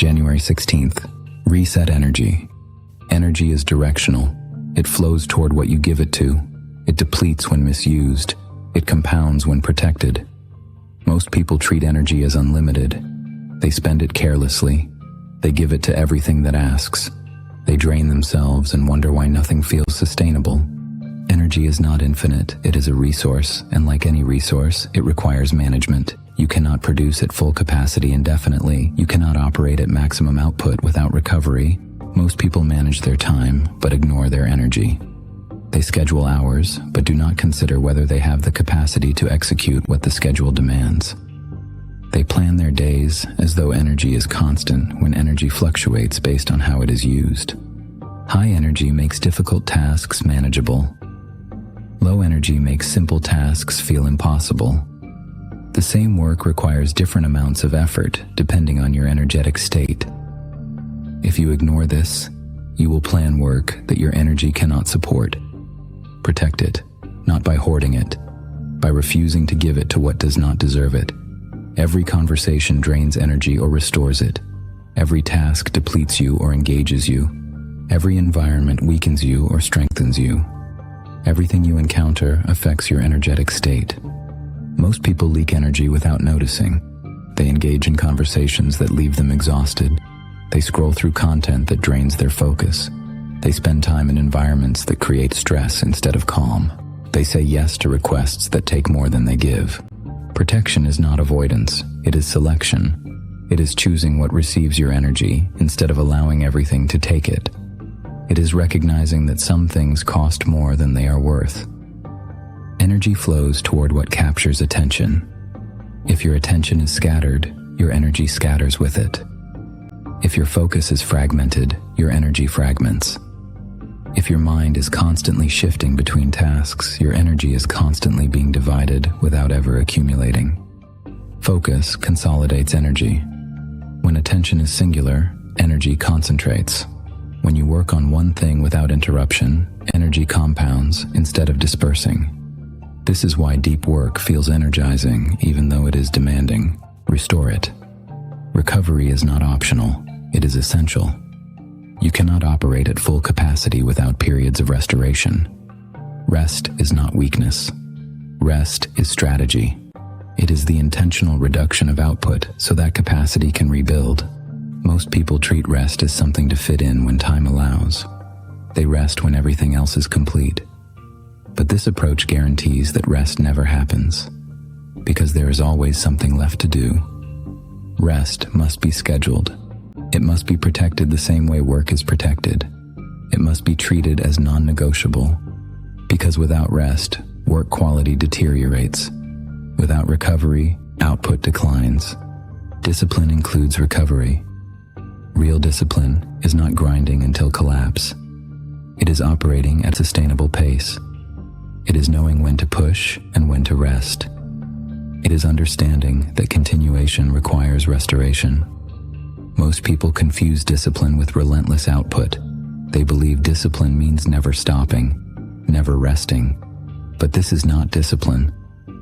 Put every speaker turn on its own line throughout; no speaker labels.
January 16th, reset energy. Energy is directional. It flows toward what you give it to. It depletes when misused. It compounds when protected. Most people treat energy as unlimited. They spend it carelessly. They give it to everything that asks. They drain themselves and wonder why nothing feels sustainable. Energy is not infinite. It is a resource, and like any resource, it requires management. You cannot produce at full capacity indefinitely. You cannot operate at maximum output without recovery. Most people manage their time, but ignore their energy. They schedule hours, but do not consider whether they have the capacity to execute what the schedule demands. They plan their days as though energy is constant when energy fluctuates based on how it is used. High energy makes difficult tasks manageable. Low energy makes simple tasks feel impossible. The same work requires different amounts of effort depending on your energetic state. If you ignore this, you will plan work that your energy cannot support. Protect it, not by hoarding it, by refusing to give it to what does not deserve it. Every conversation drains energy or restores it. Every task depletes you or engages you. Every environment weakens you or strengthens you. Everything you encounter affects your energetic state. Most people leak energy without noticing. They engage in conversations that leave them exhausted. They scroll through content that drains their focus. They spend time in environments that create stress instead of calm. They say yes to requests that take more than they give. Protection is not avoidance, it is selection. It is choosing what receives your energy instead of allowing everything to take it. It is recognizing that some things cost more than they are worth. Energy flows toward what captures attention. If your attention is scattered, your energy scatters with it. If your focus is fragmented, your energy fragments. If your mind is constantly shifting between tasks, your energy is constantly being divided without ever accumulating. Focus consolidates energy. When attention is singular, energy concentrates. When you work on one thing without interruption, energy compounds instead of dispersing. This is why deep work feels energizing even though it is demanding. Restore it. Recovery is not optional, it is essential. You cannot operate at full capacity without periods of restoration. Rest is not weakness. Rest is strategy. It is the intentional reduction of output so that capacity can rebuild. Most people treat rest as something to fit in when time allows. They rest when everything else is complete. But this approach guarantees that rest never happens, because there is always something left to do. Rest must be scheduled. It must be protected the same way work is protected. It must be treated as non-negotiable, because without rest, work quality deteriorates. Without recovery, output declines. Discipline includes recovery. Real discipline is not grinding until collapse. It is operating at a sustainable pace. It is knowing when to push and when to rest. It is understanding that continuation requires restoration. Most people confuse discipline with relentless output. They believe discipline means never stopping, never resting. But this is not discipline.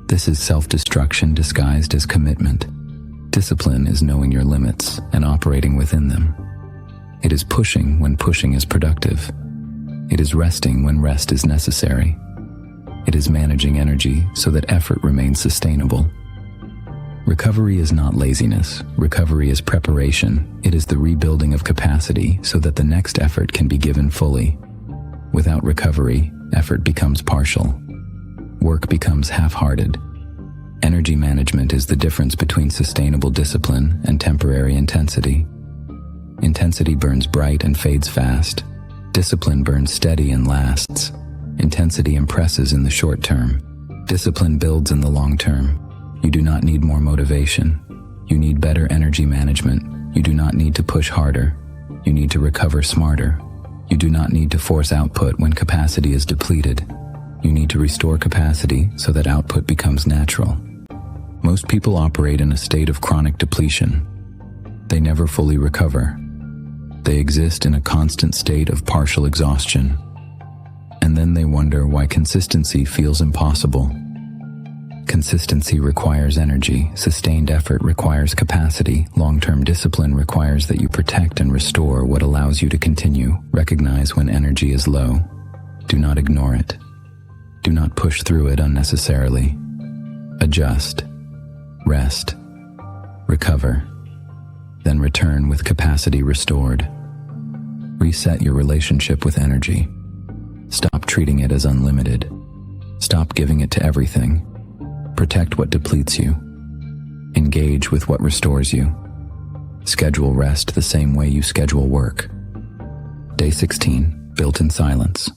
This is self-destruction disguised as commitment. Discipline is knowing your limits and operating within them. It is pushing when pushing is productive. It is resting when rest is necessary. It is managing energy so that effort remains sustainable. Recovery is not laziness. Recovery is preparation. It is the rebuilding of capacity so that the next effort can be given fully. Without recovery, effort becomes partial. Work becomes half-hearted. Energy management is the difference between sustainable discipline and temporary intensity. Intensity burns bright and fades fast. Discipline burns steady and lasts. Intensity impresses in the short term. Discipline builds in the long term. You do not need more motivation. You need better energy management. You do not need to push harder. You need to recover smarter. You do not need to force output when capacity is depleted. You need to restore capacity so that output becomes natural. Most people operate in a state of chronic depletion. They never fully recover. They exist in a constant state of partial exhaustion. And then they wonder why consistency feels impossible. Consistency requires energy, sustained effort requires capacity, long-term discipline requires that you protect and restore what allows you to continue. Recognize when energy is low. Do not ignore it. Do not push through it unnecessarily. Adjust, rest, recover, then return with capacity restored. Reset your relationship with energy. Stop treating it as unlimited. Stop giving it to everything. Protect what depletes you. Engage with what restores you. Schedule rest the same way you schedule work. Day 16, built in silence.